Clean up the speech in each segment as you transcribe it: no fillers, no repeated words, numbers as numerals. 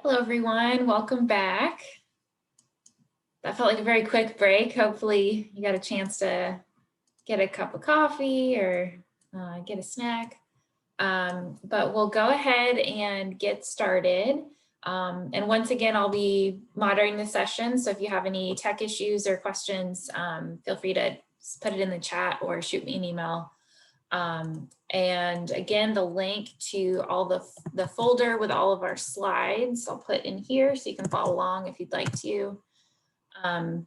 Hello, everyone. Welcome back. That felt like a very quick break. Hopefully you got a chance to get a cup of coffee or get a snack. But we'll go ahead and get started. And once again, I'll be moderating the session. So if you have any tech issues or questions, feel free to put it in the chat or shoot me an email. And again, the link to all the folder with all of our slides, I'll put in here so you can follow along if you'd like to. And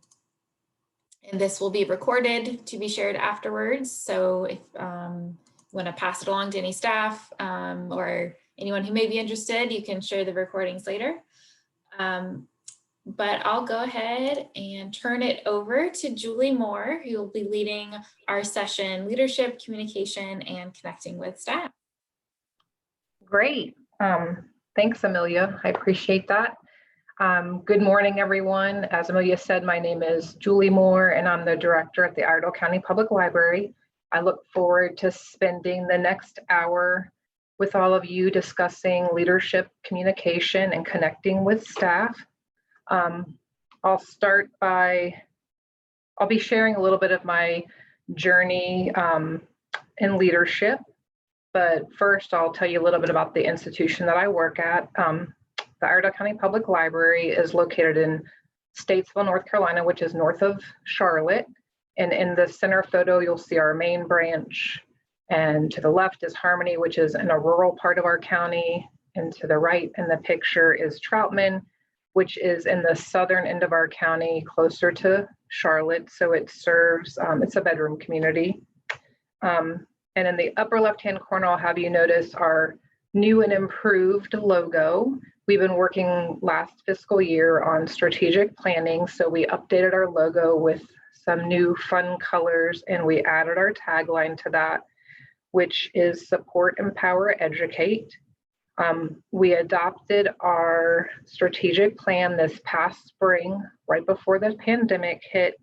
this will be recorded to be shared afterwards. So if you want to pass it along to any staff or anyone who may be interested, you can share the recordings later. But I'll go ahead and turn it over to Juli Moore, who will be leading our session, Leadership, Communication, and Connecting with Staff. Great. Thanks, Amelia. I appreciate that. Good morning, everyone. As Amelia said, my name is Juli Moore, and I'm the director at the Iredell County Public Library. I look forward to spending the next hour with all of you discussing leadership, communication, and connecting with staff. I'll start by, I'll be sharing a little bit of my journey in leadership, but first I'll tell you a little bit about the institution that I work at. The Iredell County Public Library is located in Statesville, North Carolina, which is north of Charlotte. And in the center photo, you'll see our main branch. And to the left is Harmony, which is in a rural part of our county. And to the right in the picture is Troutman, which is in the southern end of our county, closer to Charlotte. So it serves, it's a bedroom community. And in the upper left-hand corner, I'll have you notice our new and improved logo. We've been working last fiscal year on strategic planning. So we updated our logo with some new fun colors, and we added our tagline to that, which is support, empower, educate. We adopted our strategic plan this past spring, right before the pandemic hit.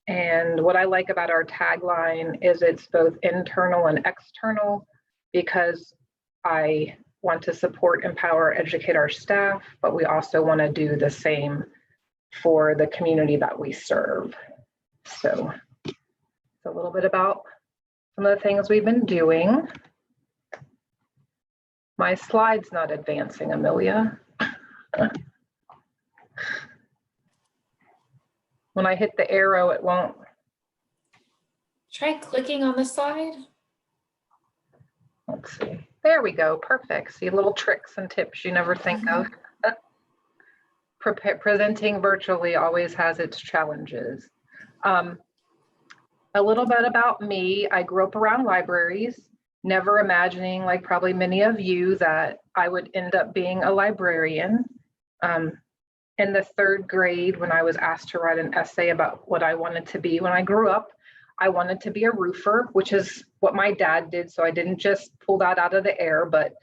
And what I like about our tagline is it's both internal and external, because I want to support, empower, educate our staff, but we also want to do the same for the community that we serve. So it's a little bit about some of the things we've been doing. My slide's not advancing, Amelia. When I hit the arrow, it won't. Try clicking on the slide. Let's see. There we go. Perfect. See, little tricks and tips you never think of. Presenting virtually always has its challenges. A little bit about me. I grew up around libraries, never imagining, like probably many of you, that I would end up being a librarian. In the third grade, when I was asked to write an essay about what I wanted to be when I grew up, I wanted to be a roofer, which is what my dad did. So I didn't just pull that out of the air, but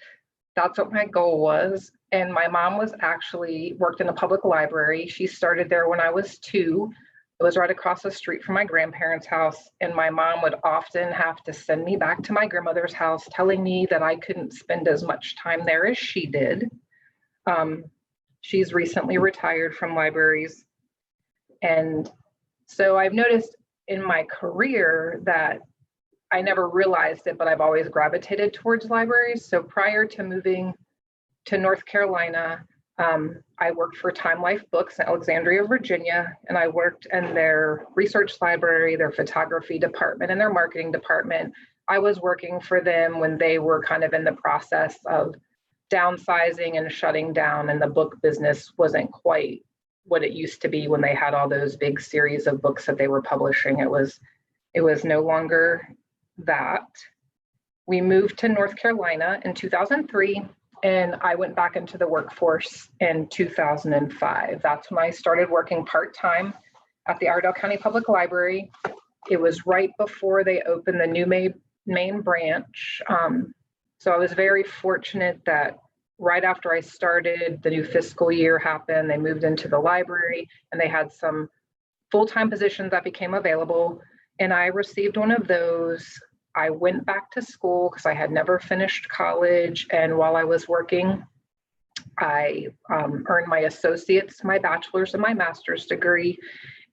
that's what my goal was. And my mom was actually worked in a public library. She started there when I was 2. It was right across the street from my grandparents' house. And my mom would often have to send me back to my grandmother's house, telling me that I couldn't spend as much time there as she did. She's recently retired from libraries. And so I've noticed in my career that I never realized it, but I've always gravitated towards libraries. So prior to moving to North Carolina, I worked for Time Life Books in Alexandria, Virginia, and I worked in their research library, their photography department, and their marketing department. I was working for them when they were kind of in the process of downsizing and shutting down, and the book business wasn't quite what it used to be when they had all those big series of books that they were publishing. It was no longer that. We moved to North Carolina in 2003, and I went back into the workforce in 2005. That's when I started working part-time at the Iredell County Public Library. It was right before they opened the new main branch. So I was very fortunate that right after I started, the new fiscal year happened, they moved into the library, and they had some full-time positions that became available. And I received one of those. I went back to school because I had never finished college. And while I was working I earned my associate's, my bachelor's, and my master's degree,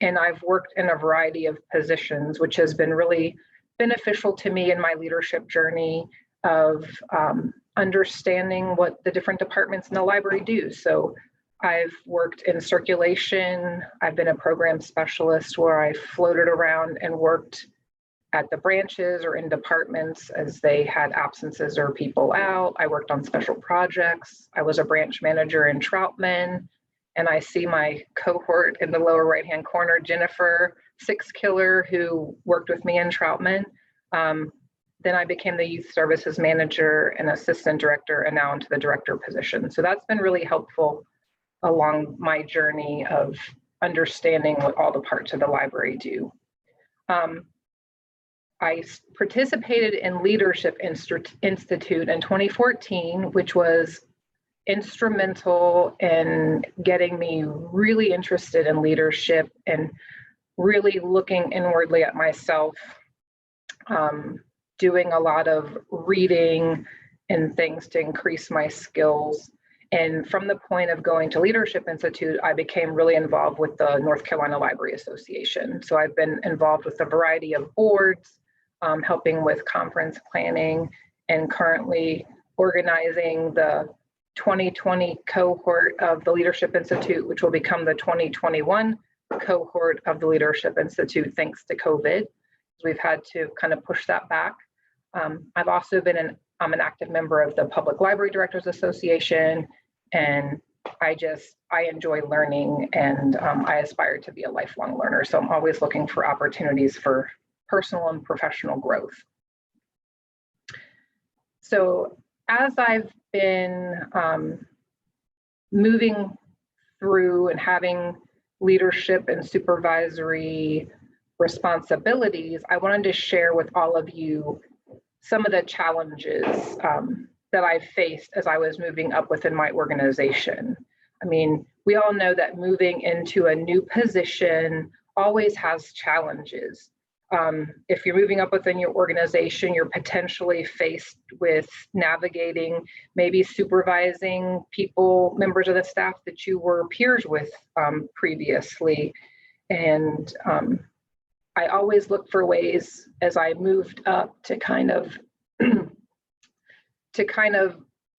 and I've worked in a variety of positions, which has been really beneficial to me in my leadership journey of understanding what the different departments in the library do. So I've worked in circulation. I've been a program specialist where I floated around and worked at the branches or in departments as they had absences or people out. I worked on special projects. I was a branch manager in Troutman, and I see my cohort in the lower right-hand corner, Jennifer Sixkiller, who worked with me in Troutman. Then I became the youth services manager and assistant director, and now into the director position. So that's been really helpful along my journey of understanding what all the parts of the library do. I participated in Leadership Institute in 2014, which was instrumental in getting me really interested in leadership and really looking inwardly at myself, doing a lot of reading and things to increase my skills. And from the point of going to Leadership Institute, I became really involved with the North Carolina Library Association. So I've been involved with a variety of boards, helping with conference planning, and currently organizing the 2020 cohort of the Leadership Institute, which will become the 2021 cohort of the Leadership Institute, thanks to COVID. We've had to kind of push that back. I've also been I'm an active member of the Public Library Directors Association, and I enjoy learning, and I aspire to be a lifelong learner. So I'm always looking for opportunities for personal and professional growth. So as I've been moving through and having leadership and supervisory responsibilities, I wanted to share with all of you some of the challenges that I faced as I was moving up within my organization. I mean, we all know that moving into a new position always has challenges. If you're moving up within your organization, you're potentially faced with navigating, maybe supervising people, members of the staff that you were peers with previously. And I always looked for ways as I moved up to kind of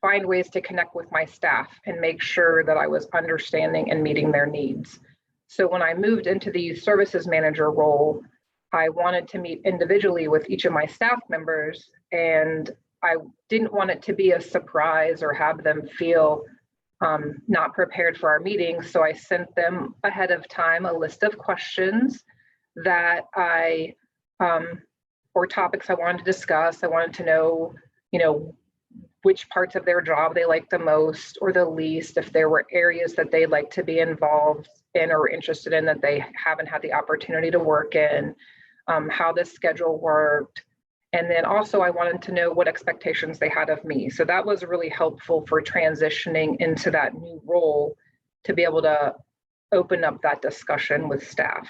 find ways to connect with my staff and make sure that I was understanding and meeting their needs. So when I moved into the youth services manager role, I wanted to meet individually with each of my staff members, and I didn't want it to be a surprise or have them feel not prepared for our meetings. So I sent them ahead of time a list of questions that or topics I wanted to discuss. I wanted to know, which parts of their job they liked the most or the least, if there were areas that they'd like to be involved in or interested in that they haven't had the opportunity to work in, how the schedule worked. And then also I wanted to know what expectations they had of me. So that was really helpful for transitioning into that new role, to be able to open up that discussion with staff.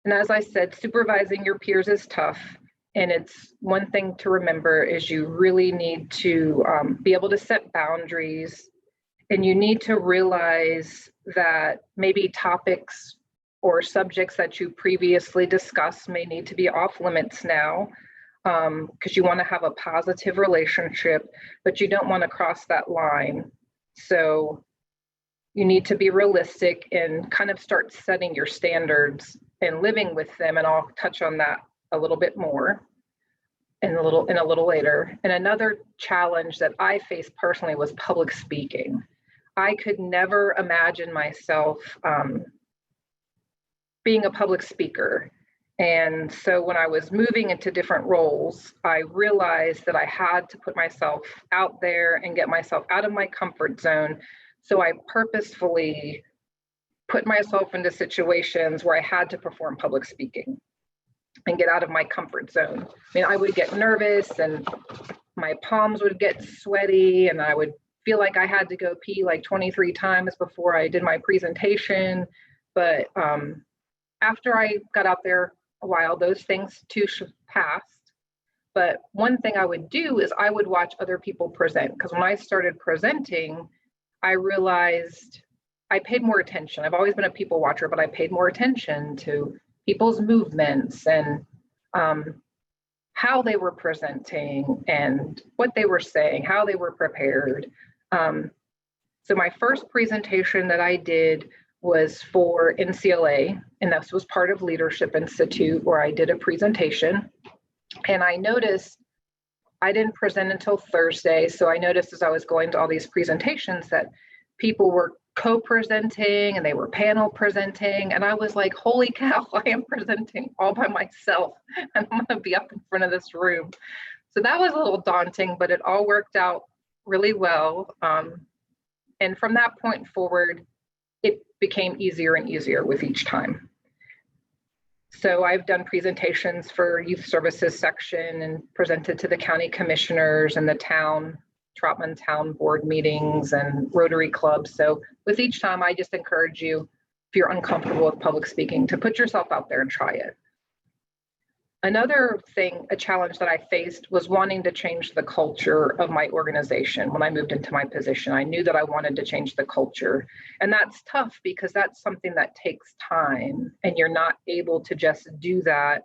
And as I said, supervising your peers is tough. And it's one thing to remember is you really need to be able to set boundaries, and you need to realize that maybe topics or subjects that you previously discussed may need to be off limits now, because you want to have a positive relationship, but you don't want to cross that line. So you need to be realistic and kind of start setting your standards and living with them. And I'll touch on that a little bit more in a little later. And another challenge that I faced personally was public speaking. I could never imagine myself being a public speaker. And so when I was moving into different roles, I realized that I had to put myself out there and get myself out of my comfort zone. So I purposefully put myself into situations where I had to perform public speaking and get out of my comfort zone. I mean, I would get nervous and my palms would get sweaty, and I would feel like I had to go pee like 23 times before I did my presentation. But after I got out there a while, those things too passed. But one thing I would do is I would watch other people present, because when I started presenting, I realized I paid more attention. I've always been a people watcher, but I paid more attention to people's movements and how they were presenting and what they were saying, how they were prepared. So my first presentation that I did was for NCLA, and this was part of Leadership Institute, where I did a presentation. And I noticed I didn't present until Thursday. So I noticed as I was going to all these presentations that people were co-presenting and they were panel presenting. And I was like, holy cow, I am presenting all by myself and I'm gonna be up in front of this room. So that was a little daunting, but it all worked out really well. And from that point forward, it became easier and easier with each time. So I've done presentations for youth services section and presented to the county commissioners and the town, Trotman town board meetings and Rotary clubs. So with each time, I just encourage you, if you're uncomfortable with public speaking, to put yourself out there and try it. Another thing, a challenge that I faced was wanting to change the culture of my organization. When I moved into my position, I knew that I wanted to change the culture. And that's tough because that's something that takes time and you're not able to just do that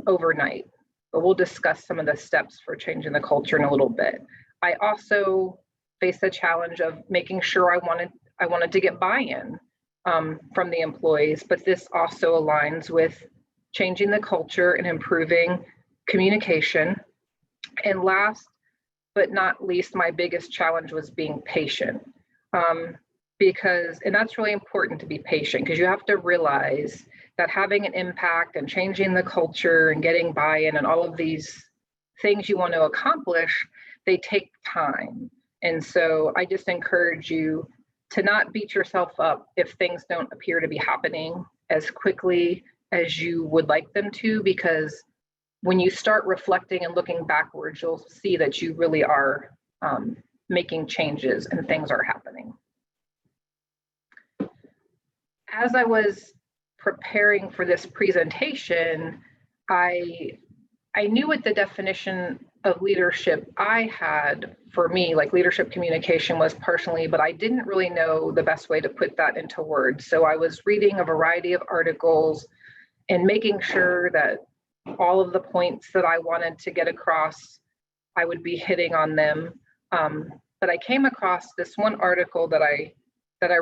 overnight. But we'll discuss some of the steps for changing the culture in a little bit. I also faced the challenge of making sure I wanted to get buy-in from the employees, but this also aligns with changing the culture and improving communication. And last but not least, my biggest challenge was being patient. And that's really important to be patient, because you have to realize that having an impact and changing the culture and getting buy-in and all of these things you want to accomplish, they take time. And so I just encourage you to not beat yourself up if things don't appear to be happening as quickly as you would like them to, because when you start reflecting and looking backwards, you'll see that you really are making changes and things are happening. As I was preparing for this presentation, I knew what the definition of leadership I had for me, like leadership communication, was personally, but I didn't really know the best way to put that into words. So I was reading a variety of articles and making sure that all of the points that I wanted to get across, I would be hitting on them. But I came across this one article that I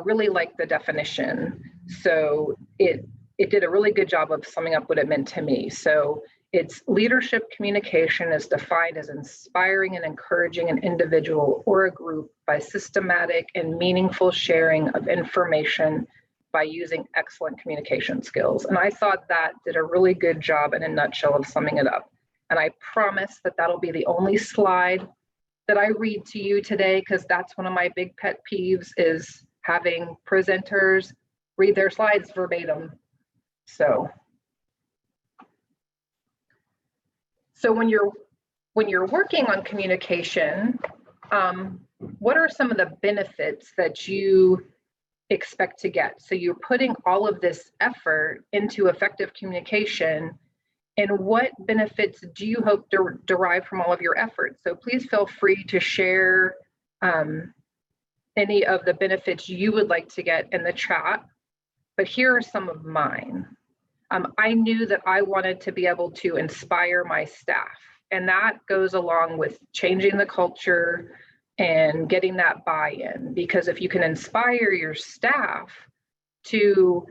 really liked the definition. So it did a really good job of summing up what it meant to me. So it's leadership communication is defined as inspiring and encouraging an individual or a group by systematic and meaningful sharing of information by using excellent communication skills. And I thought that did a really good job in a nutshell of summing it up. And I promise that that'll be the only slide that I read to you today, because that's one of my big pet peeves, is having presenters read their slides verbatim. So when you're working on communication, what are some of the benefits that you expect to get? So you're putting all of this effort into effective communication, and what benefits do you hope to derive from all of your efforts? So please feel free to share any of the benefits you would like to get in the chat, but here are some of mine. I knew that I wanted to be able to inspire my staff, and that goes along with changing the culture and getting that buy-in, because if you can inspire your staff to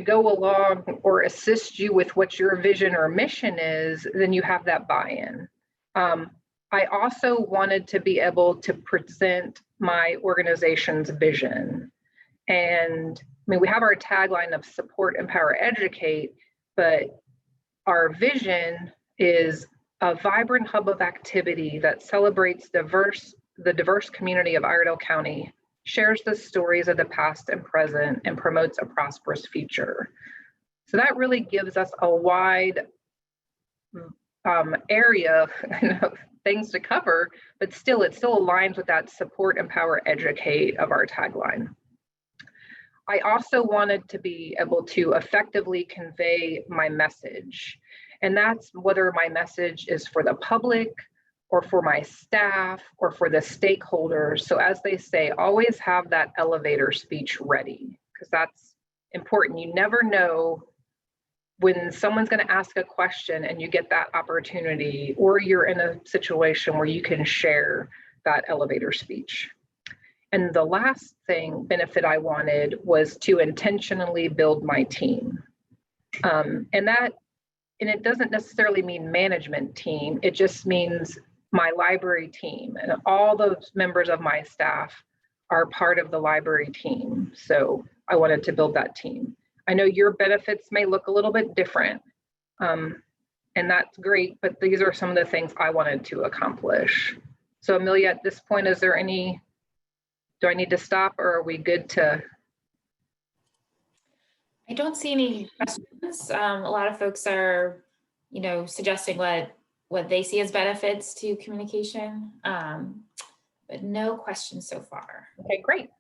go along or assist you with what your vision or mission is, then you have that buy-in. I also wanted to be able to present my organization's vision. And I mean, we have our tagline of support, empower, educate, but our vision is a vibrant hub of activity that celebrates the diverse community of Iredell County, shares the stories of the past and present, and promotes a prosperous future. So that really gives us a wide area of things to cover, but still, it still aligns with that support, empower, educate of our tagline. I also wanted to be able to effectively convey my message. And that's whether my message is for the public or for my staff or for the stakeholders. So as they say, always have that elevator speech ready, because that's important. You never know when someone's going to ask a question and you get that opportunity, or you're in a situation where you can share that elevator speech. And the last benefit I wanted was to intentionally build my team. And it doesn't necessarily mean management team. It just means my library team, and all those members of my staff are part of the library team. So I wanted to build that team. I know your benefits may look a little bit different, and that's great, but these are some of the things I wanted to accomplish. So Amelia, at this point, is there any, do I need to stop, or are we good to? I don't see any questions. A lot of folks are, suggesting what they see as benefits to communication, but no questions so far. Okay, great.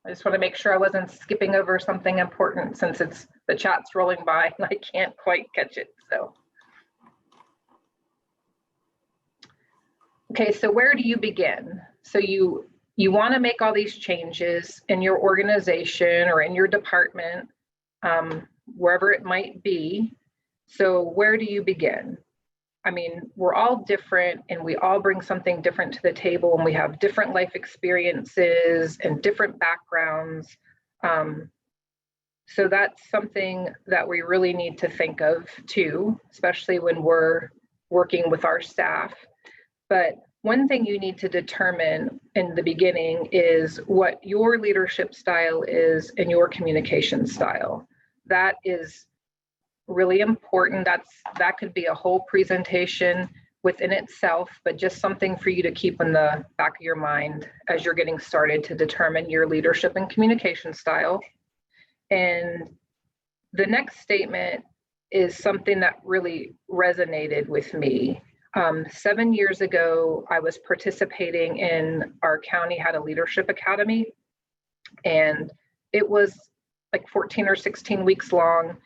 I just want to make sure I wasn't skipping over something important, since the chat's rolling by and I can't quite catch it. So, okay, so where do you begin? So you want to make all these changes in your organization or in your department, wherever it might be. So where do you begin? I mean, we're all different and we all bring something different to the table, and we have different life experiences and different backgrounds. So that's something that we really need to think of too, especially when we're working with our staff. But one thing you need to determine in the beginning is what your leadership style is and your communication style. That is really important. That could be a whole presentation within itself, but just something for you to keep in the back of your mind as you're getting started to determine your leadership and communication style. And the next statement is something that really resonated with me. 7 years ago, I was participating in, our county had a leadership academy, and it was like 14 or 16 weeks long.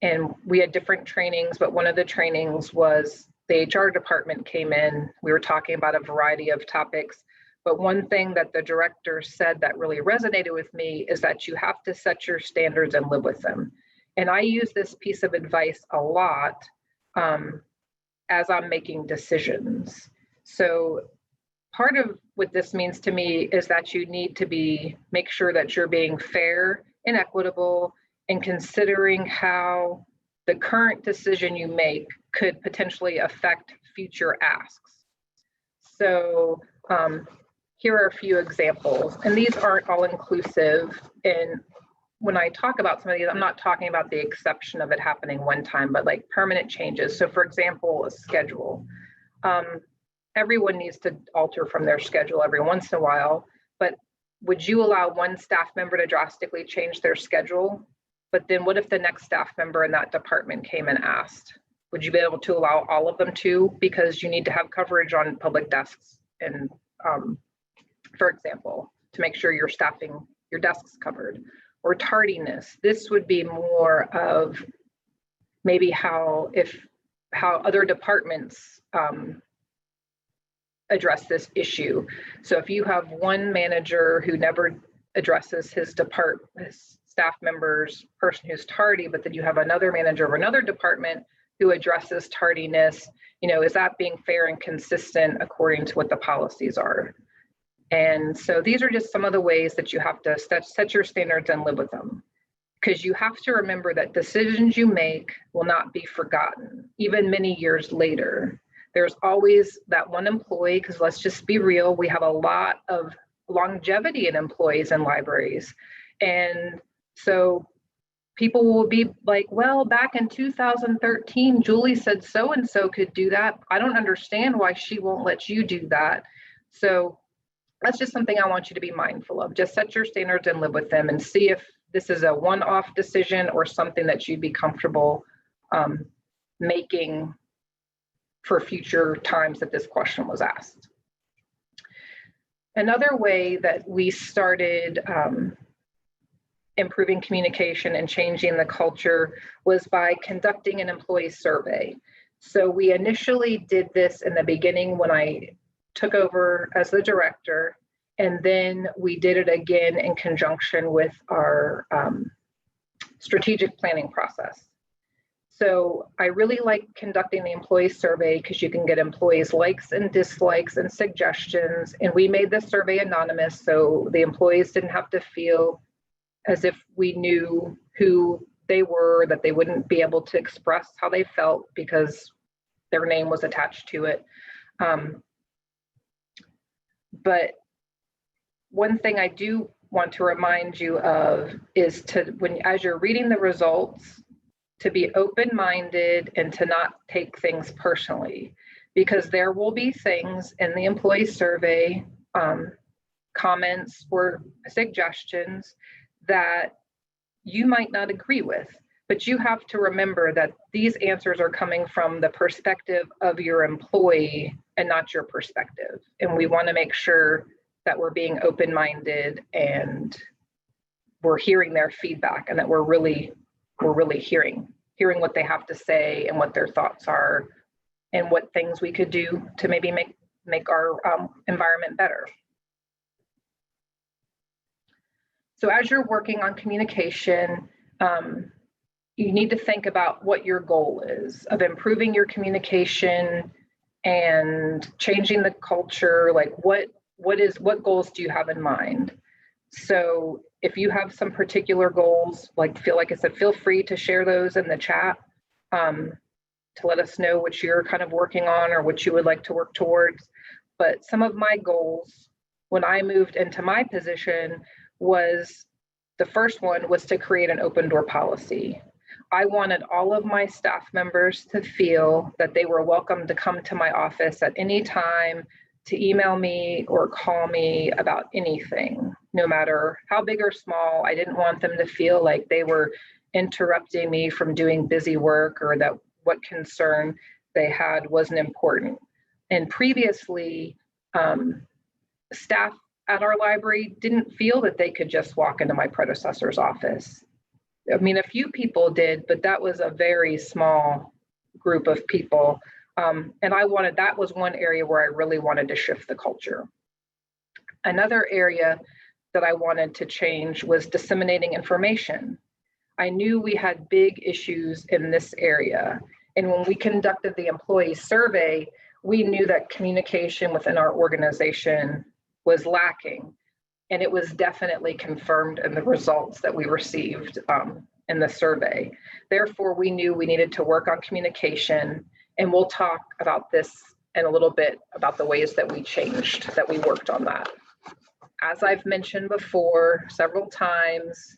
And we had different trainings, but one of the trainings was the HR department came in. We were talking about a variety of topics, but one thing that the director said that really resonated with me is that you have to set your standards and live with them. And I use this piece of advice a lot as I'm making decisions. So part of what this means to me is that you need to make sure that you're being fair and equitable, and considering how the current decision you make could potentially affect future asks. So here are a few examples, and these aren't all inclusive. And when I talk about some of these, I'm not talking about the exception of it happening one time, but like permanent changes. So for example, a schedule. Everyone needs to alter from their schedule every once in a while, but would you allow one staff member to drastically change their schedule? But then what if the next staff member in that department came and asked? Would you be able to allow all of them to? Because you need to have coverage on public desks and, for example, to make sure you're staffing your desks covered. Or tardiness. This would be more of maybe how other departments address this issue. So if you have one manager who never addresses his staff members, person who's tardy, but then you have another manager of another department who addresses tardiness, is that being fair and consistent according to what the policies are? And so these are just some of the ways that you have to set your standards and live with them, because you have to remember that decisions you make will not be forgotten, even many years later. There's always that one employee, because let's just be real, we have a lot of longevity in employees in libraries. And so people will be like, well, back in 2013, Julie said so-and-so could do that. I don't understand why she won't let you do that. So that's just something I want you to be mindful of. Just set your standards and live with them, and see if this is a one-off decision or something that you'd be comfortable making for future times that this question was asked. Another way that we started improving communication and changing the culture was by conducting an employee survey. So we initially did this in the beginning when I took over as the director, and then we did it again in conjunction with our strategic planning process. So I really like conducting the employee survey because you can get employees' likes and dislikes and suggestions. And we made this survey anonymous, so the employees didn't have to feel as if we knew who they were, that they wouldn't be able to express how they felt because their name was attached to it. But one thing I do want to remind you of is to, as you're reading the results, to be open-minded and to not take things personally, because there will be things in the employee survey, comments or suggestions that you might not agree with, but you have to remember that these answers are coming from the perspective of your employee and not your perspective. And we want to make sure that we're being open-minded and we're hearing their feedback, and that we're really hearing what they have to say and what their thoughts are and what things we could do to maybe make our environment better. So as you're working on communication, you need to think about what your goal is of improving your communication and changing the culture. Like what goals do you have in mind? So if you have some particular goals, like I said, feel free to share those in the chat to let us know what you're kind of working on or what you would like to work towards. But some of my goals when I moved into my position was, the first one was to create an open door policy. I wanted all of my staff members to feel that they were welcome to come to my office at any time, to email me or call me about anything, no matter how big or small. I didn't want them to feel like they were interrupting me from doing busy work, or that what concern they had wasn't important. And previously, staff at our library didn't feel that they could just walk into my predecessor's office. I mean, a few people did, but that was a very small group of people. And that was one area where I really wanted to shift the culture. Another area that I wanted to change was disseminating information. I knew we had big issues in this area. And when we conducted the employee survey, we knew that communication within our organization was lacking. And it was definitely confirmed in the results that we received in the survey. Therefore, we knew we needed to work on communication. And we'll talk about this in a little bit, about the ways that we worked on that. As I've mentioned before several times,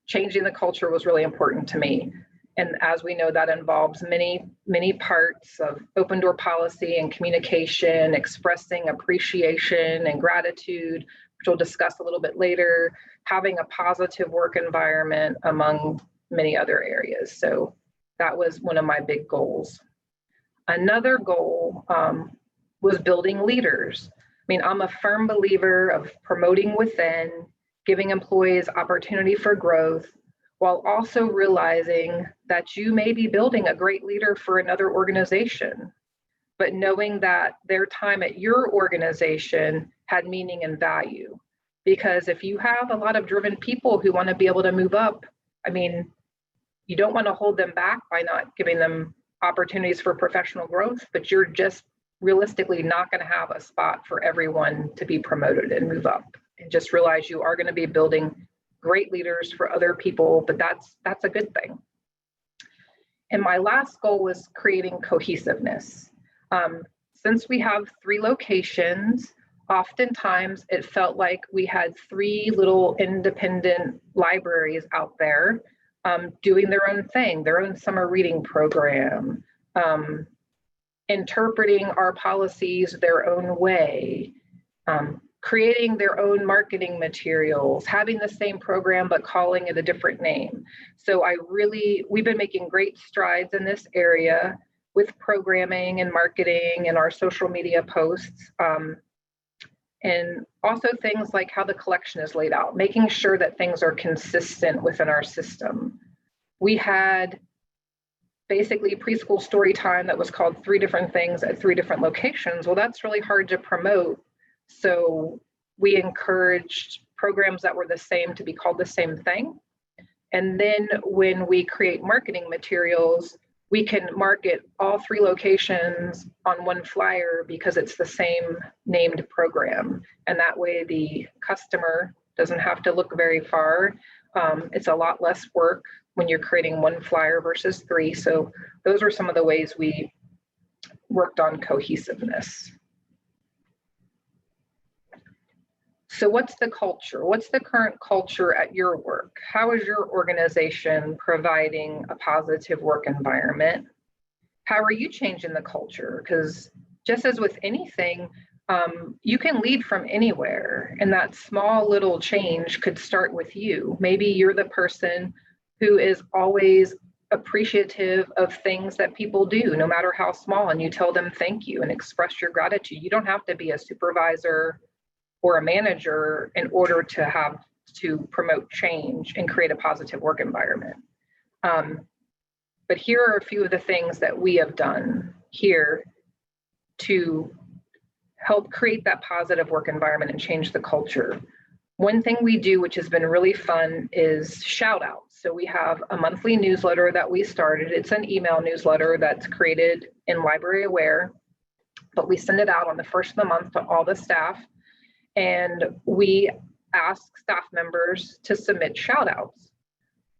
changing the culture was really important to me. And as we know, that involves many parts of open door policy and communication, expressing appreciation and gratitude, which we'll discuss a little bit later, having a positive work environment, among many other areas. So that was one of my big goals. Another goal was building leaders. I mean, I'm a firm believer of promoting within, giving employees opportunity for growth, while also realizing that you may be building a great leader for another organization, but knowing that their time at your organization had meaning and value. Because if you have a lot of driven people who want to be able to move up, I mean, you don't want to hold them back by not giving them opportunities for professional growth, but you're just realistically not going to have a spot for everyone to be promoted and move up. And just realize you are going to be building great leaders for other people, but that's a good thing. And my last goal was creating cohesiveness. Since we have 3 locations, oftentimes it felt like we had 3 little independent libraries out there doing their own thing, their own summer reading program, interpreting our policies their own way, creating their own marketing materials, having the same program but calling it a different name. So we've been making great strides in this area with programming and marketing and our social media posts. And also things like how the collection is laid out, making sure that things are consistent within our system. We had basically preschool story time that was called 3 different things at 3 different locations. Well, that's really hard to promote. So we encouraged programs that were the same to be called the same thing. And then when we create marketing materials, we can market all 3 locations on one flyer because it's the same named program. And that way the customer doesn't have to look very far. It's a lot less work when you're creating 1 flyer versus 3. So those are some of the ways we worked on cohesiveness. So what's the culture? What's the current culture at your work? How is your organization providing a positive work environment? How are you changing the culture? Because just as with anything, you can lead from anywhere, and that small little change could start with you. Maybe you're the person who is always appreciative of things that people do, no matter how small, and you tell them thank you and express your gratitude. You don't have to be a supervisor or a manager in order to promote change and create a positive work environment. But here are a few of the things that we have done here to help create that positive work environment and change the culture. One thing we do, which has been really fun, is shout outs. So we have a monthly newsletter that we started. It's an email newsletter that's created in Library Aware, but we send it out on the first of the month to all the staff. And we ask staff members to submit shout outs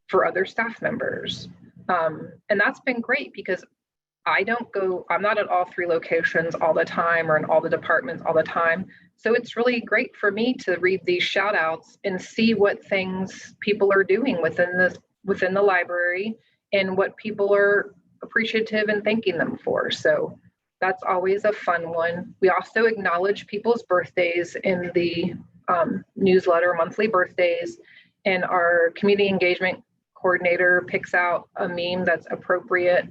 for other staff members. And that's been great because I'm not at all 3 locations all the time or in all the departments all the time. So it's really great for me to read these shout outs and see what things people are doing within the library and what people are appreciative and thanking them for. So that's always a fun one. We also acknowledge people's birthdays in the newsletter, monthly birthdays, and our community engagement coordinator picks out a meme that's appropriate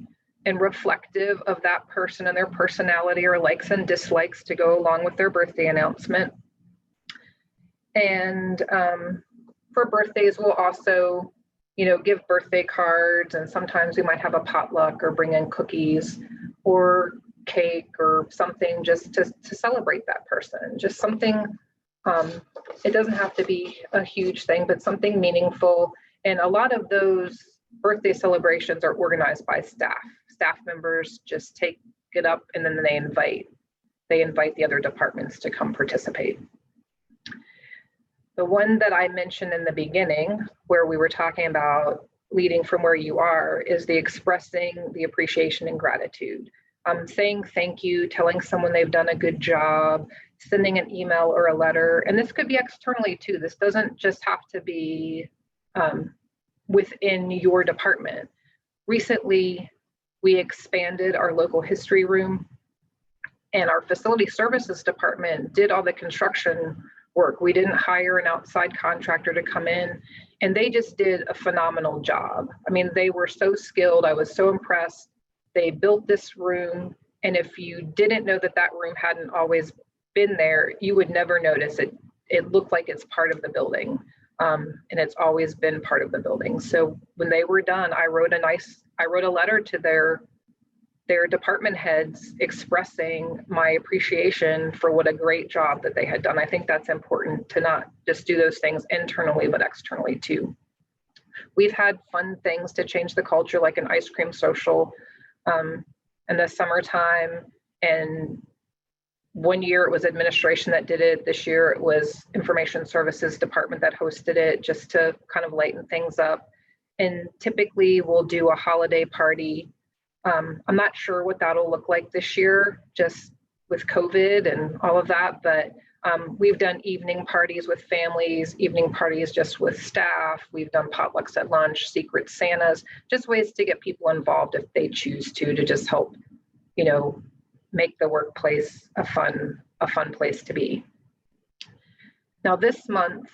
and reflective of that person and their personality, or likes and dislikes to go along with their birthday announcement. And for birthdays, we'll also, give birthday cards, and sometimes we might have a potluck or bring in cookies or cake or something just to celebrate that person. Just something, it doesn't have to be a huge thing, but something meaningful. And a lot of those birthday celebrations are organized by staff. Staff members just take it up and then they invite the other departments to come participate. The one that I mentioned in the beginning, where we were talking about leading from where you are, is the expressing the appreciation and gratitude. Saying thank you, telling someone they've done a good job, sending an email or a letter. And this could be externally too. This doesn't just have to be within your department. Recently, we expanded our local history room, and our facility services department did all the construction work. We didn't hire an outside contractor to come in, and they just did a phenomenal job. I mean, they were so skilled. I was so impressed. They built this room, and if you didn't know that room hadn't always been there, you would never notice it. It looked like it's part of the building, and it's always been part of the building. So when they were done, I wrote a letter to their department heads expressing my appreciation for what a great job that they had done. I think that's important to not just do those things internally, but externally too. We've had fun things to change the culture, like an ice cream social in the summertime. And one year it was administration that did it. This year it was information services department that hosted it, just to kind of lighten things up. And typically we'll do a holiday party. I'm not sure what that'll look like this year, just with COVID and all of that, but we've done evening parties with families, evening parties just with staff. We've done potlucks at lunch, secret Santas, just ways to get people involved if they choose to just help, make the workplace a fun place to be. Now this month,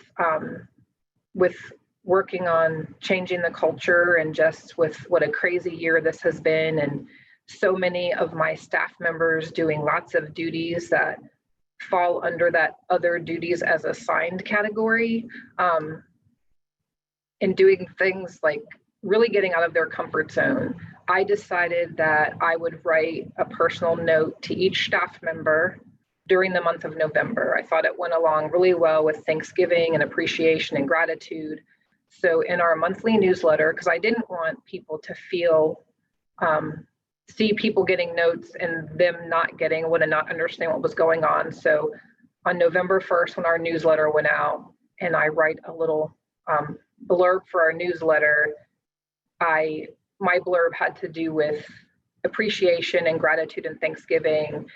with working on changing the culture and just with what a crazy year this has been, and so many of my staff members doing lots of duties that fall under that other duties as assigned category, and doing things like really getting out of their comfort zone. I decided that I would write a personal note to each staff member during the month of November. I thought it went along really well with Thanksgiving and appreciation and gratitude. So in our monthly newsletter, because I didn't want people to feel, see people getting notes and them not getting one and not understand what was going on. So on November 1st, when our newsletter went out and I write a little blurb for our newsletter, my blurb had to do with appreciation and gratitude and Thanksgiving,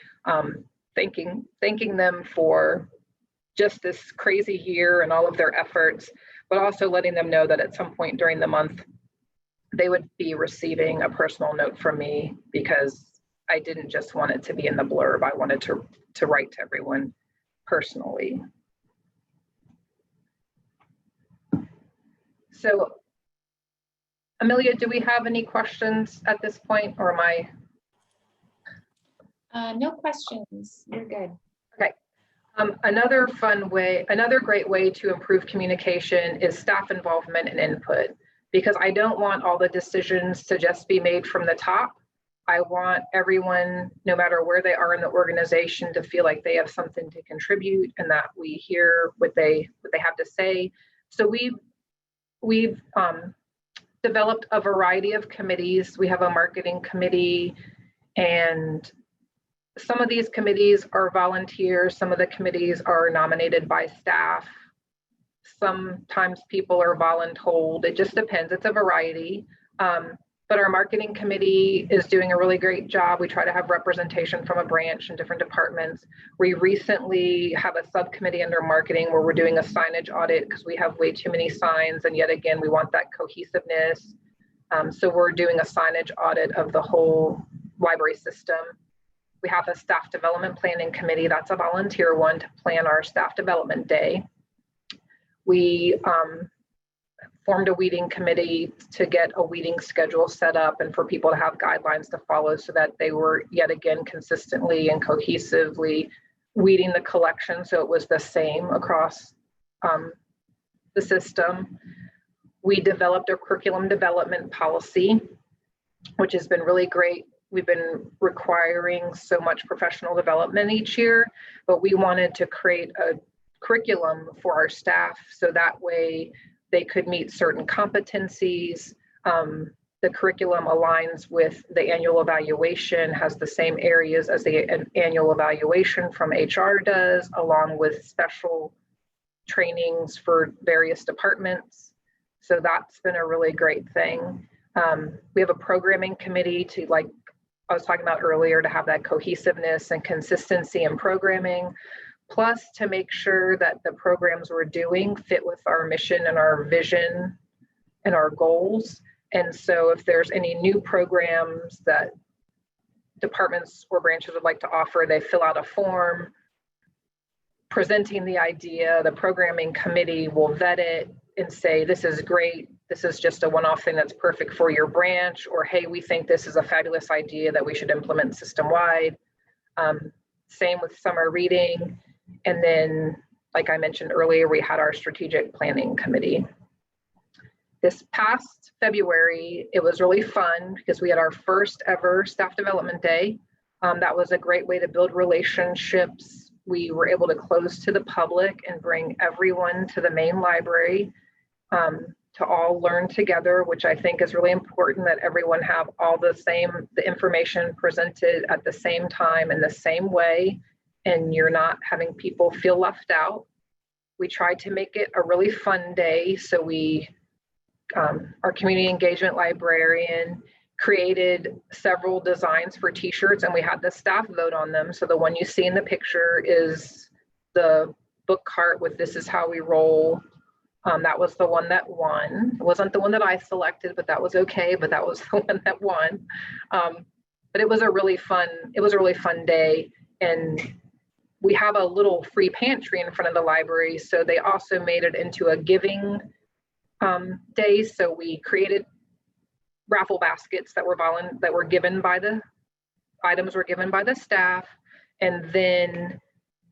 thanking them for just this crazy year and all of their efforts, but also letting them know that at some point during the month, they would be receiving a personal note from me, because I didn't just want it to be in the blurb. I wanted to write to everyone personally. So, Amelia, do we have any questions at this point, or am I? No questions. You're good. Okay. Another great way to improve communication is staff involvement and input, because I don't want all the decisions to just be made from the top. I want everyone, no matter where they are in the organization, to feel like they have something to contribute and that we hear what they have to say. So we've developed a variety of committees. We have a marketing committee, and some of these committees are volunteers. Some of the committees are nominated by staff. Sometimes people are voluntold. It just depends. It's a variety. But our marketing committee is doing a really great job. We try to have representation from a branch and different departments. We recently have a subcommittee under marketing where we're doing a signage audit because we have way too many signs. And yet again, we want that cohesiveness. So we're doing a signage audit of the whole library system. We have a staff development planning committee. That's a volunteer one to plan our staff development day. We formed a weeding committee to get a weeding schedule set up and for people to have guidelines to follow, so that they were yet again consistently and cohesively weeding the collection, so it was the same across the system. We developed a curriculum development policy, which has been really great. We've been requiring so much professional development each year, but we wanted to create a curriculum for our staff so that way they could meet certain competencies. The curriculum aligns with the annual evaluation, has the same areas as the annual evaluation from HR does, along with special trainings for various departments. So that's been a really great thing. We have a programming committee to, like I was talking about earlier, to have that cohesiveness and consistency in programming, plus to make sure that the programs we're doing fit with our mission and our vision and our goals. And so if there's any new programs that departments or branches would like to offer, they fill out a form presenting the idea. The programming committee will vet it and say, this is great. This is just a one-off thing that's perfect for your branch, or hey, we think this is a fabulous idea that we should implement system-wide. Same with summer reading. And then, like I mentioned earlier, we had our strategic planning committee. This past February, it was really fun because we had our first ever staff development day. That was a great way to build relationships. We were able to close to the public and bring everyone to the main library to all learn together, which I think is really important, that everyone have all the information presented at the same time in the same way, and you're not having people feel left out. We tried to make it a really fun day. So our community engagement librarian created several designs for t-shirts, and we had the staff vote on them. So the one you see in the picture is the book cart with "This is how we roll." That was the one that won. It wasn't the one that I selected, but that was okay. But that was the one that won. But it was a really fun day. And we have a little free pantry in front of the library. So they also made it into a giving day. So we created raffle baskets that were given by the items were given by the staff. And then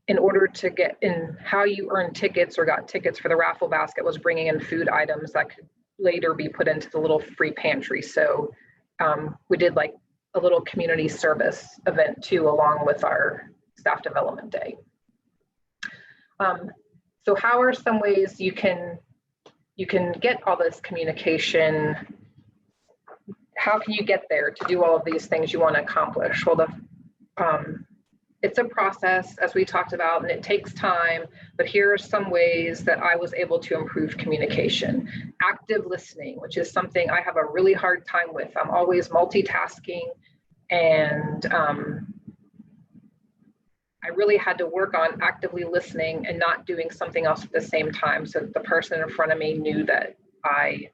in order to get in, how you earn tickets or got tickets for the raffle basket was bringing in food items that could later be put into the little free pantry. So we did like a little community service event too, along with our staff development day. So how are some ways you can get all this communication? How can you get there to do all of these things you want to accomplish? Well, it's a process, as we talked about, and it takes time, but here are some ways that I was able to improve communication. Active listening, which is something I have a really hard time with. I'm always multitasking, and I really had to work on actively listening and not doing something else at the same time, so that the person in front of me knew that I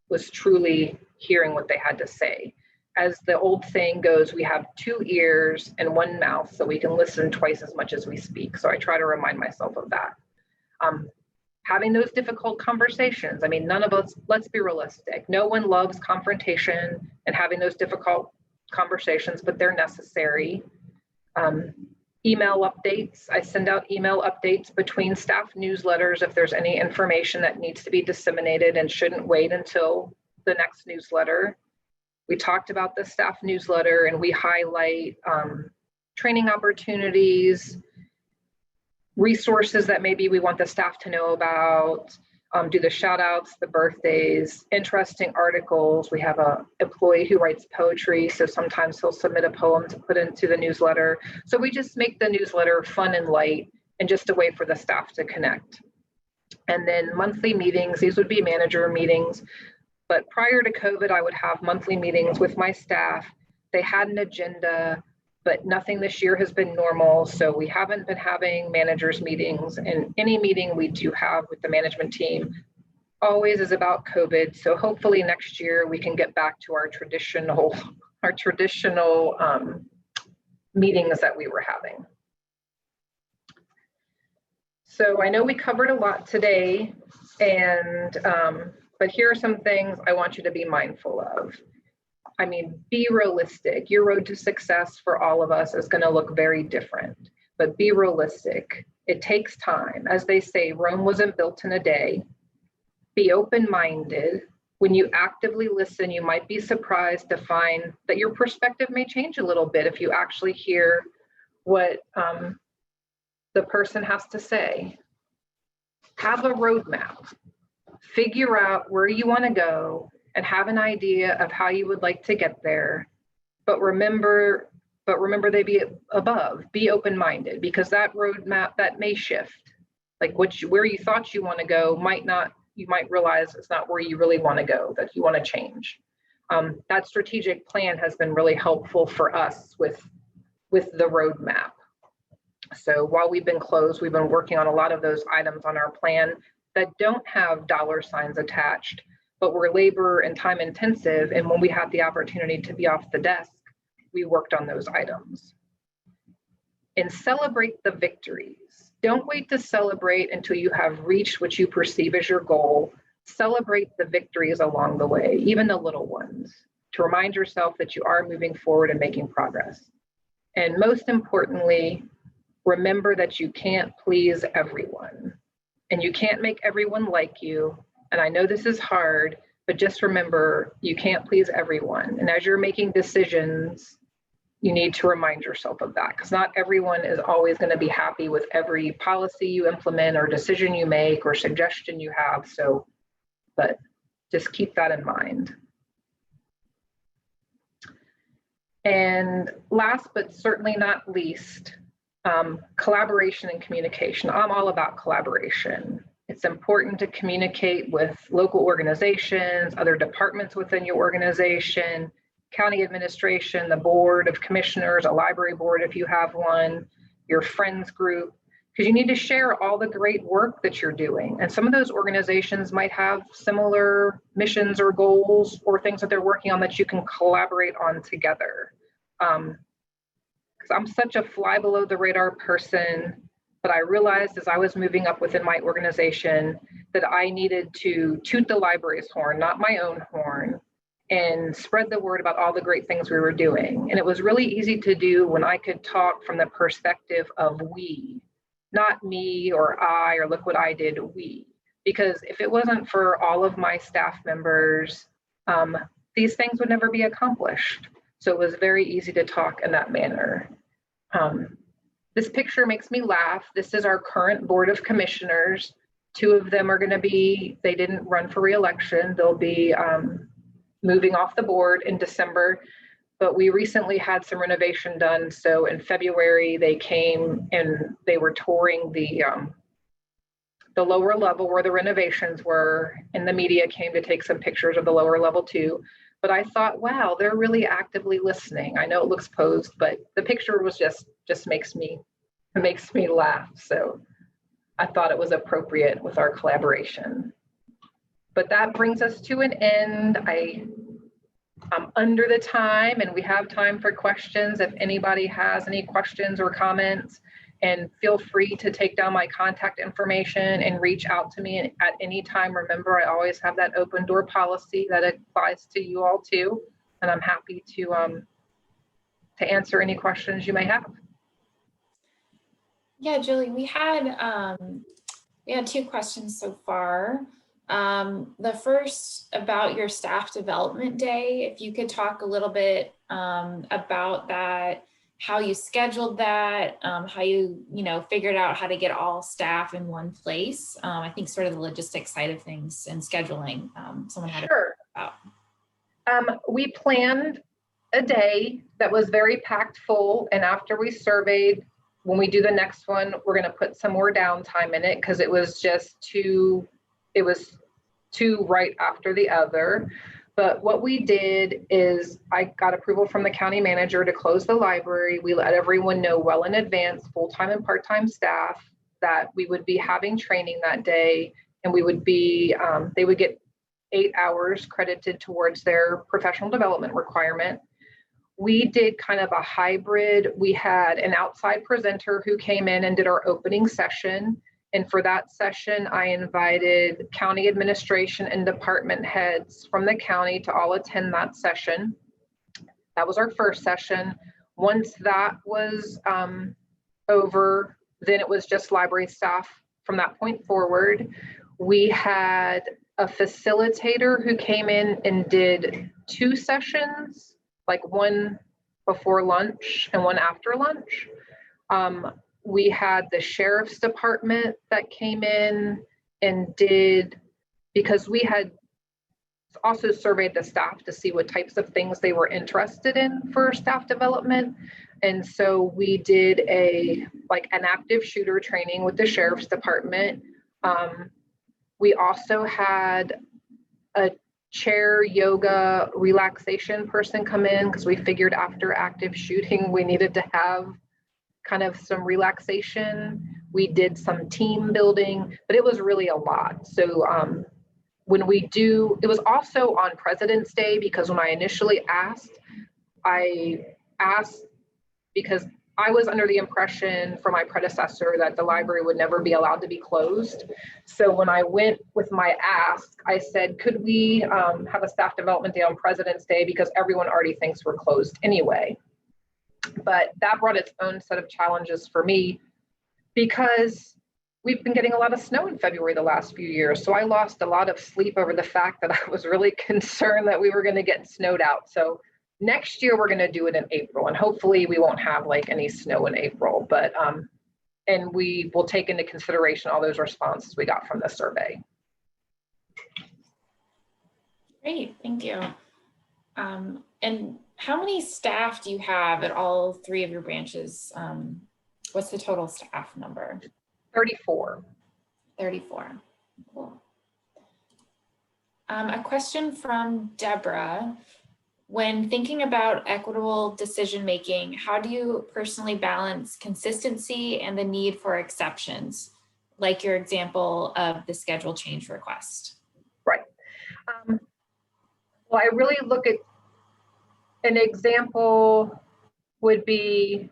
was truly hearing what they had to say. As the old saying goes, we have 2 ears and 1 mouth, so we can listen twice as much as we speak. So I try to remind myself of that. Having those difficult conversations. I mean, none of us, let's be realistic. No one loves confrontation and having those difficult conversations, but they're necessary. Email updates. I send out email updates between staff newsletters if there's any information that needs to be disseminated and shouldn't wait until the next newsletter. We talked about the staff newsletter, and we highlight training opportunities, resources that maybe we want the staff to know about, do the shout outs, the birthdays, interesting articles. We have an employee who writes poetry, so sometimes he'll submit a poem to put into the newsletter. So we just make the newsletter fun and light and just a way for the staff to connect. And then monthly meetings, these would be manager meetings. But prior to COVID, I would have monthly meetings with my staff. They had an agenda, but nothing this year has been normal. So we haven't been having managers meetings, and any meeting we do have with the management team always is about COVID. So hopefully next year we can get back to our traditional meetings that we were having. So I know we covered a lot today, and but here are some things I want you to be mindful of. I mean, be realistic. Your road to success for all of us is going to look very different, but be realistic. It takes time. As they say, Rome wasn't built in a day. Be open-minded. When you actively listen, you might be surprised to find that your perspective may change a little bit if you actually hear what the person has to say. Have a roadmap. Figure out where you want to go and have an idea of how you would like to get there. But remember they be above, be open-minded, because that roadmap, that may shift. Like where you thought you want to go you might realize it's not where you really want to go, that you want to change. That strategic plan has been really helpful for us with the roadmap. So while we've been closed, we've been working on a lot of those items on our plan that don't have dollar signs attached, but were labor and time intensive. And when we had the opportunity to be off the desk, we worked on those items. And celebrate the victories. Don't wait to celebrate until you have reached what you perceive as your goal. Celebrate the victories along the way, even the little ones, to remind yourself that you are moving forward and making progress. And most importantly, remember that you can't please everyone, and you can't make everyone like you. And I know this is hard, but just remember, you can't please everyone. And as you're making decisions, you need to remind yourself of that, because not everyone is always going to be happy with every policy you implement or decision you make or suggestion you have. So, but just keep that in mind. And last, but certainly not least, collaboration and communication. I'm all about collaboration. It's important to communicate with local organizations, other departments within your organization, county administration, the board of commissioners, a library board if you have one, your friends group, because you need to share all the great work that you're doing. And some of those organizations might have similar missions or goals or things that they're working on that you can collaborate on together. Because I'm such a fly below the radar person, but I realized as I was moving up within my organization that I needed to toot the library's horn, not my own horn, and spread the word about all the great things we were doing. And it was really easy to do when I could talk from the perspective of we, not me or I, or look what I did, we. Because if it wasn't for all of my staff members these things would never be accomplished. So it was very easy to talk in that manner. This picture makes me laugh. This is our current Board of Commissioners. 2 of them are going to be, they didn't run for re-election. They'll be moving off the board in December, but we recently had some renovation done. So in February, they came and they were touring the lower level where the renovations were, and the media came to take some pictures of the lower level too. But I thought, wow, they're really actively listening. I know it looks posed, but the picture was just makes me laugh. So I thought it was appropriate with our collaboration. But that brings us to an end. I'm under the time, and we have time for questions. If anybody has any questions or comments, and feel free to take down my contact information and reach out to me at any time. Remember, I always have that open door policy that applies to you all too, and I'm happy to answer any questions you may have. Yeah, Julie, we had 2 questions so far. The first about your staff development day, if you could talk a little bit about that, how you scheduled that, how you figured out how to get all staff in one place. I think sort of the logistics side of things and scheduling. Someone had Sure. We planned a day that was very packed full, and after we surveyed, when we do the next one, we're going to put some more downtime in it because it was just two right after the other. But what we did is I got approval from the county manager to close the library. We let everyone know well in advance, full-time and part-time staff, that we would be having training that day, and we would be, they would get 8 hours credited towards their professional development requirement. We did kind of a hybrid. We had an outside presenter who came in and did our opening session. And for that session, I invited county administration and department heads from the county to all attend that session. That was our first session. Once that was over, then it was just library staff from that point forward. We had a facilitator who came in and did 2 sessions, like one before lunch and one after lunch. We had the sheriff's department that came in and did, because we had also surveyed the staff to see what types of things they were interested in for staff development. And so we did an active shooter training with the sheriff's department. We also had a chair yoga relaxation person come in because we figured after active shooting, we needed to have kind of some relaxation. We did some team building, but it was really a lot. So when we do, it was also on President's Day, because when I initially asked because I was under the impression from my predecessor that the library would never be allowed to be closed. So when I went with my ask, I said, could we have a staff development day on President's Day, because everyone already thinks we're closed anyway. But that brought its own set of challenges for me, because we've been getting a lot of snow in February the last few years. So I lost a lot of sleep over the fact that I was really concerned that we were going to get snowed out. So next year we're going to do it in April, and hopefully we won't have any snow in April, but and we will take into consideration all those responses we got from the survey. Great, thank you. And how many staff do you have at all 3 of your branches? What's the total staff number? 34. 34. Cool. A question from Deborah. When thinking about equitable decision-making, how do you personally balance consistency and the need for exceptions, like your example of the schedule change request? Right. Well, I really look at an example would be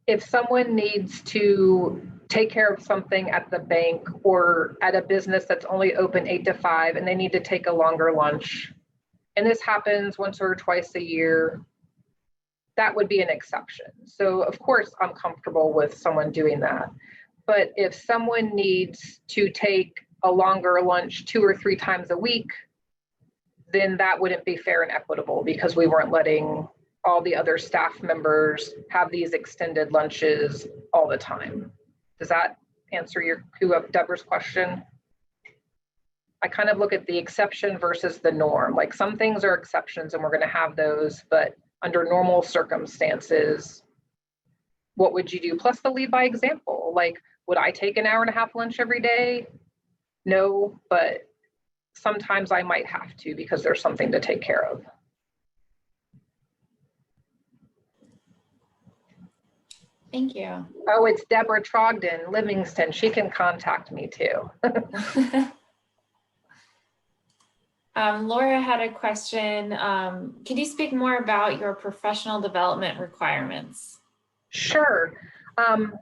if someone needs to take care of something at the bank or at a business that's only open 8 to 5 and they need to take a longer lunch. And this happens once or twice a year, that would be an exception. So of course I'm comfortable with someone doing that. But if someone needs to take a longer lunch 2 or 3 times a week, then that wouldn't be fair and equitable because we weren't letting all the other staff members have these extended lunches all the time. Does that answer Deborah's question? I kind of look at the exception versus the norm. Like some things are exceptions and we're going to have those, but under normal circumstances, what would you do? Plus the lead by example. Like, would I take an hour and a half lunch every day? No, but sometimes I might have to because there's something to take care of. Thank you. Oh, it's Deborah Trogdon, Livingston. She can contact me too. Laura had a question. Can you speak more about your professional development requirements? Sure.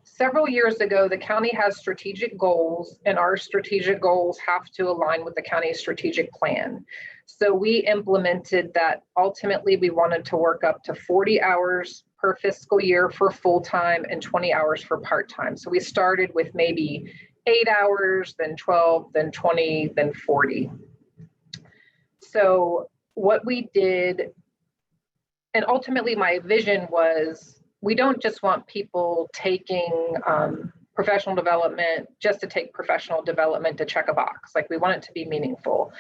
Several years ago, the county has strategic goals, and our strategic goals have to align with the county's strategic plan. So we implemented that. Ultimately, we wanted to work up to 40 hours per fiscal year for full-time and 20 hours for part-time. So we started with maybe 8 hours, then 12, then 20, then 40. So what we did, and ultimately my vision was, we don't just want people taking professional development just to take professional development to check a box. Like we want it to be meaningful.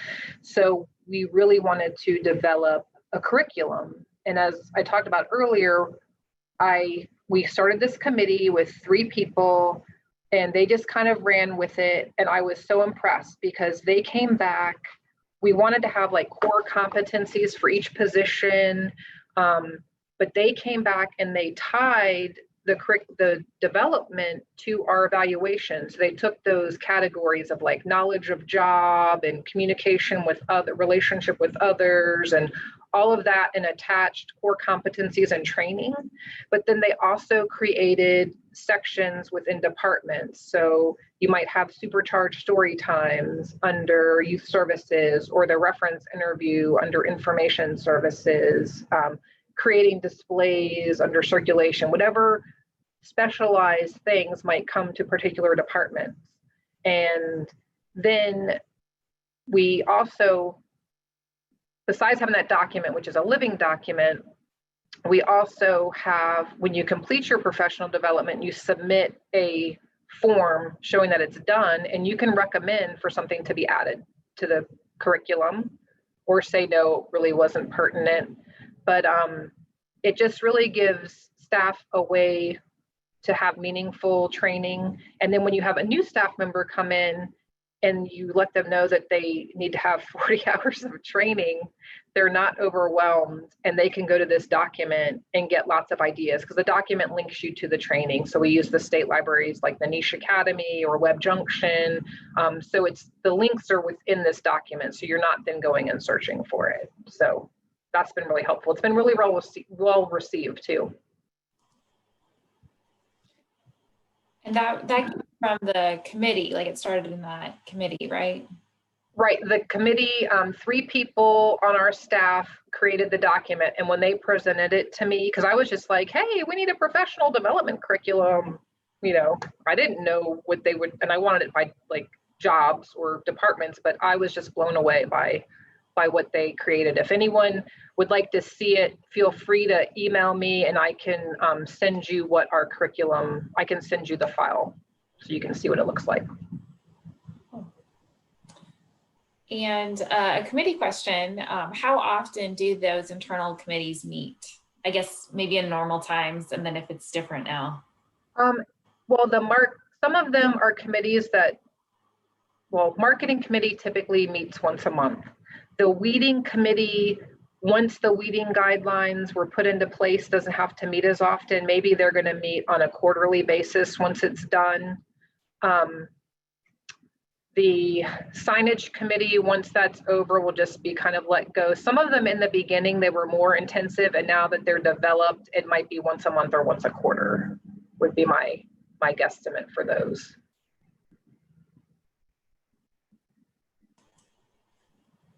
So we really wanted to develop a curriculum. And as I talked about earlier, we started this committee with 3 people and they just kind of ran with it. And I was so impressed because they came back. We wanted to have like core competencies for each position. But they came back and they tied the development to our evaluations. They took those categories of like knowledge of job and communication with other, relationship with others, and all of that, and attached core competencies and training. But then they also created sections within departments. So you might have supercharged story times under youth services, or the reference interview under information services, creating displays under circulation, whatever specialized things might come to particular departments. And then we also, besides having that document, which is a living document, we also have, when you complete your professional development, you submit a form showing that it's done, and you can recommend for something to be added to the curriculum or say, no, it really wasn't pertinent. But it just really gives staff a way to have meaningful training. And then when you have a new staff member come in and you let them know that they need to have 40 hours of training, they're not overwhelmed, and they can go to this document and get lots of ideas because the document links you to the training. So we use the state libraries like the Niche Academy or Web Junction. So the links are within this document. So you're not then going and searching for it. So that's been really helpful. It's been really well received too. And that came from the committee, like it started in that committee, right? Right, the committee, 3 people on our staff created the document, and when they presented it to me, because I was just like, hey, we need a professional development curriculum, you know, I didn't know what they would, and I wanted it by like jobs or departments, but I was just blown away by what they created. If anyone would like to see it, feel free to email me and I can send you what our curriculum, I can send you the file so you can see what it looks like. And a committee question, how often do those internal committees meet? I guess maybe in normal times, and then if it's different now. Well, some of them are committees that, well, marketing committee typically meets once a month. The weeding committee, once the weeding guidelines were put into place, doesn't have to meet as often. Maybe they're going to meet on a quarterly basis once it's done. The signage committee, once that's over, will just be kind of let go. Some of them in the beginning, they were more intensive, and now that they're developed, it might be once a month or once a quarter would be my guesstimate for those.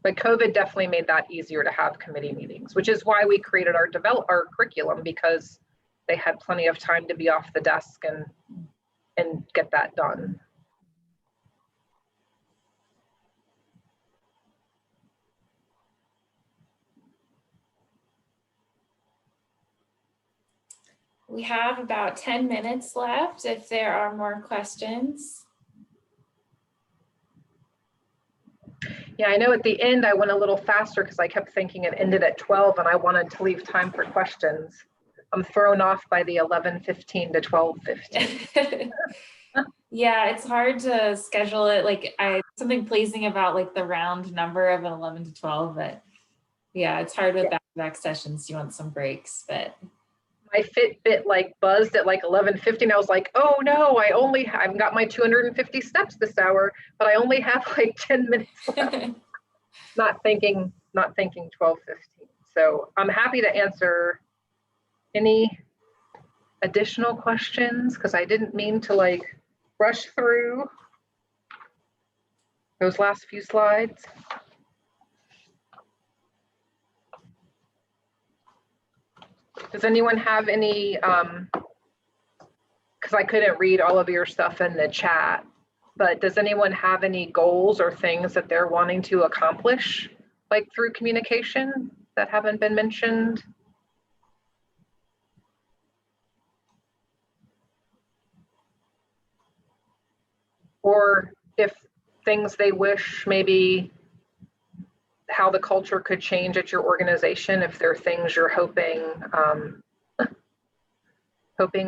But COVID definitely made that easier to have committee meetings, which is why we created our curriculum, because they had plenty of time to be off the desk and get that done. We have about 10 minutes left if there are more questions. Yeah, I know at the end I went a little faster because I kept thinking it ended at 12 and I wanted to leave time for questions. I'm thrown off by the 11:15 to 12:15. Yeah, it's hard to schedule it. Like something pleasing about like the round number of an 11 to 12, but yeah, it's hard with back-to-back sessions. You want some breaks, but My Fitbit like buzzed at like 11:15. I was like, oh no, I've got my 250 steps this hour, but I only have like 10 minutes left. not thinking 12:15. So I'm happy to answer any additional questions because I didn't mean to like rush through those last few slides. Does anyone have any, because I couldn't read all of your stuff in the chat, but does anyone have any goals or things that they're wanting to accomplish, like through communication that haven't been mentioned? Or if things they wish, maybe how the culture could change at your organization, if there are things you're hoping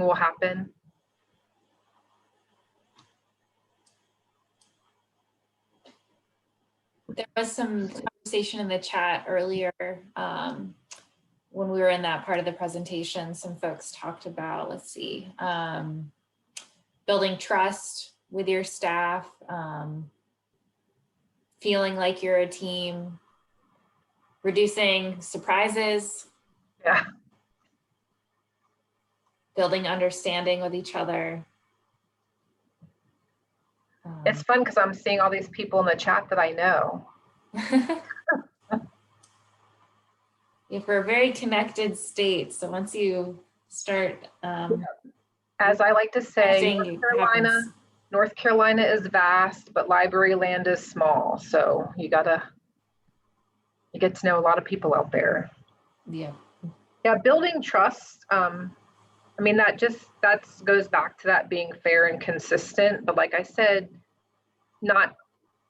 will happen. there was some conversation in the chat earlier when we were in that part of the presentation. Some folks talked about, let's see, building trust with your staff, feeling like you're a team, reducing surprises, Yeah, building understanding with each other. it's fun because I'm seeing all these people in the chat that I know. If we're a very connected state, so once you start, as I like to say, happens. North Carolina is vast, but library land is small. So you get to know a lot of people out there. Yeah. Yeah, building trust. I mean, that goes back to that being fair and consistent. But like I said, not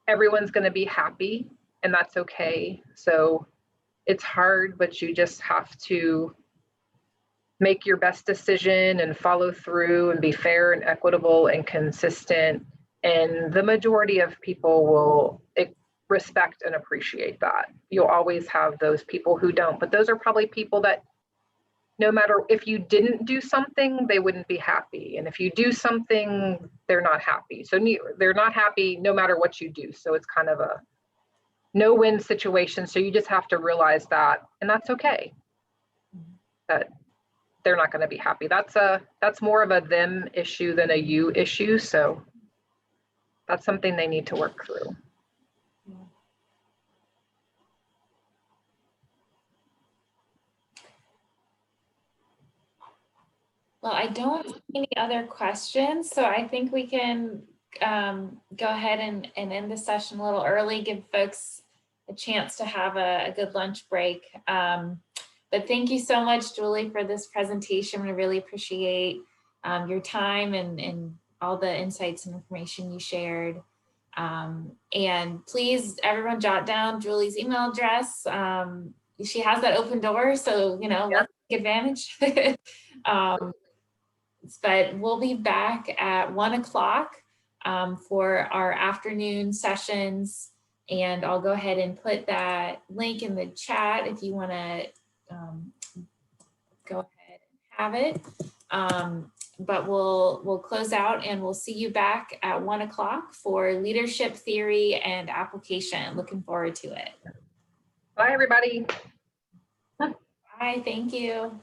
everyone's going to be happy, and that's okay. So it's hard, but you just have to make your best decision and follow through and be fair and equitable and consistent. And the majority of people will respect and appreciate that. You'll always have those people who don't, but those are probably people that no matter if you didn't do something, they wouldn't be happy. And if you do something, they're not happy. So they're not happy no matter what you do. So it's kind of a no-win situation. So you just have to realize that, and that's okay. That they're not going to be happy. That's more of a them issue than a you issue. So that's something they need to work through. Well, I don't see any other questions, so I think we can go ahead and end the session a little early, give folks a chance to have a good lunch break. But thank you so much, Julie, for this presentation. We really appreciate your time and all the insights and information you shared. And please, everyone, jot down Julie's email address. She has that open door, so let's take advantage. But we'll be back at 1 o'clock for our afternoon sessions. And I'll go ahead and put that link in the chat if you want to go ahead and have it. But we'll close out and we'll see you back at 1 o'clock for leadership theory and application. Looking forward to it. Bye, everybody. Bye, thank you.